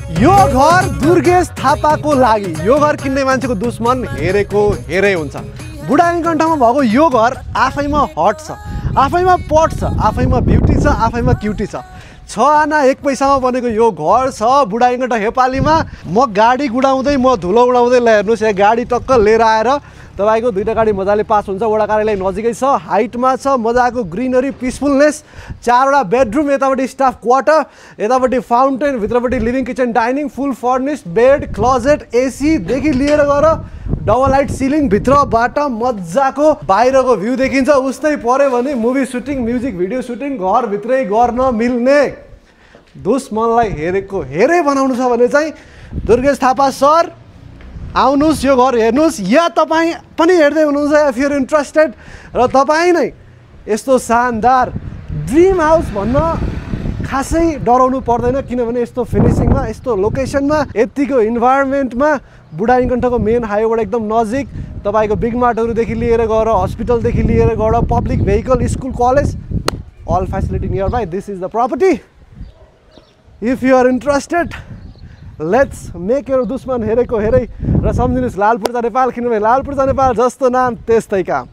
यो घर दुर्गेश थापाको लागि यो घर किन्ने मान्छेको दुश्मन हेरेको हेरै हुन्छ। बुढानीकण्ठमा भएको यो घर आफैमा हट छ, आफैमा पट छ, आफैमा ब्युटी छ, आफैमा क्युटी छ। 6 आना 1 पैसामा बनेको यो घर छ बुढानीकण्ठ हेपालीमा। म गाडी गुडाउँदै म धुलो उडाउँदै हेर्नुहोस्, यहाँ गाडी टक्क लिएर आएर तपाईको दुईटा गाडी मजाले पास हुन्छ। वडा कार्यालय नजिकै छ, हाइटमा छ, मजाको ग्रिनरी, पिसफुलनेस, 4वटा बेडरुम, यतापट्टि स्टाफ क्वार्टर, यतापट्टि फाउन्टेन, भित्रपट्टि लिभिङ किचन डाइनिङ, फुल फर्निस्ड बेड, क्लोजेट, एसी देखि लिएर गएर डबल लाइट सिलिङ, भित्रबाट मजाको बाहिरको भ्यू देखिन्छ। उस्तै पर्यो भने movie shooting, music video shooting घरभित्रै गर्न मिल्ने। दुश्मनलाई हेरेको हेरै बनाउनु छ भने चाहिँ दुर्गेश थापा सर आउनुहोस्, यो घर हेर्नुहोस्, या तपाईँ पनि हेर्दै हुनुहुन्छ इफ यु आर इन्ट्रेस्टेड र तपाईँ नै यस्तो शानदार ड्रिम हाउस भन्न खासै डराउनु पर्दैन, किनभने यस्तो फिनिसिङमा, यस्तो लोकेसनमा, यतिको इन्भाइरोमेन्टमा, बुढानीकण्ठको मेन हाइवेबाट एकदम नजिक, तपाईँको बिग मार्टहरूदेखि लिएर गएर हस्पिटलदेखि लिएर गएर public vehicle, school, college, all facility near by. This is the property. If you are interested let's make your दुश्मन हेरेको हेरै र सम्झिनुहोस् लालपुर्जा नेपाल, किनभने लालपुर्जा नेपाल जस्तो नाम त्यस्तै काम।